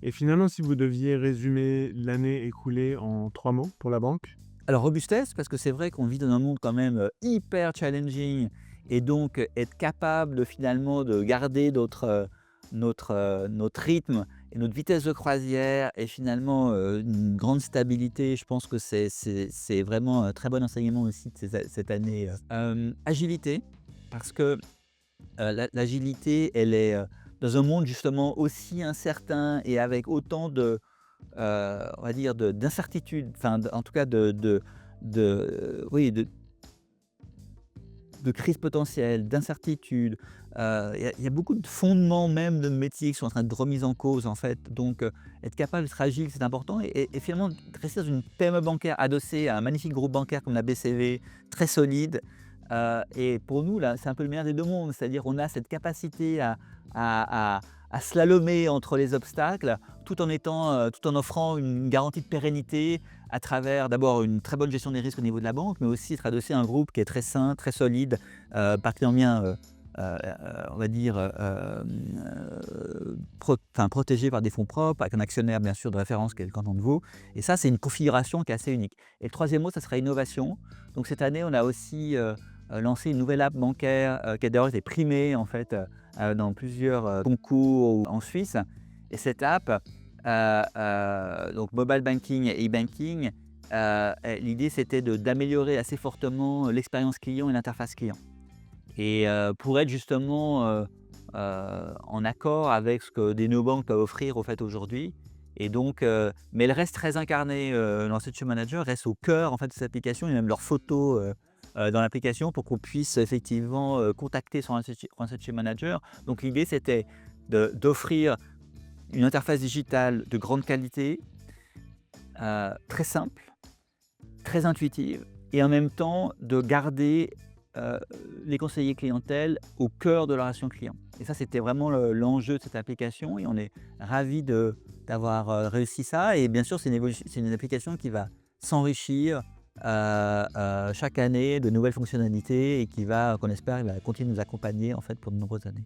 Et finalement, si vous deviez résumer l'année écoulée en 3 mots pour la banque? Alors robustesse, parce que c'est vrai qu'on vit dans un monde quand même, hyper challenging et donc être capable de finalement de garder notre rythme et notre vitesse de croisière et finalement, une grande stabilité. Je pense que c'est vraiment un très bon enseignement aussi de cette année. Agilité, parce que, l'agilité, elle est, dans un monde justement aussi incertain et avec autant de, on va dire d'incertitudes, enfin en tout cas oui, de crises potentielles, d'incertitudes. Il y a beaucoup de fondements même de métiers qui sont en train de remise en cause en fait. Donc, être capable d'être agile, c'est important et finalement de rester dans une PME bancaire adossée à un magnifique groupe bancaire comme la BCV, très solide. Et pour nous là, c'est un peu le meilleur des 2 mondes. C'est-à-dire on a cette capacité à à slalomer entre les obstacles, tout en offrant une garantie de pérennité à travers d'abord une très bonne gestion des risques au niveau de la banque, mais aussi être adossé à un groupe qui est très sain, très solide, particulièrement bien, on va dire, protégé par des fonds propres, avec un actionnaire bien sûr de référence qui est le canton de Vaud. Et ça, c'est une configuration qui est assez unique. Et le troisième mot, ça sera innovation. Donc cette année, on a aussi, lancé une nouvelle app bancaire, qui a d'ailleurs été primée en fait, dans plusieurs, concours en Suisse. Et cette app, donc mobile banking et e-banking, et l'idée c'était d'améliorer assez fortement l'expérience client et l'interface client. Et pour être justement, en accord avec ce que des néobanques peuvent offrir au fait aujourd'hui. Et donc, mais elle reste très incarnée, l'Institution Manager reste au cœur en fait de cette application. Il y a même leurs photos, dans l'application pour qu'on puisse effectivement, contacter son Institution Manager. Donc l'idée c'était d'offrir une interface digitale de grande qualité, très simple, très intuitive et en même temps de garder, heu, les conseillers clientèle au cœur de la relation client. Et ça, c'était vraiment l'enjeu de cette application et on est ravis d'avoir, réussi ça. Et bien sûr, c'est une application qui va s'enrichir, chaque année de nouvelles fonctionnalités et qu'on espère, va continuer de nous accompagner en fait pour de nombreuses années.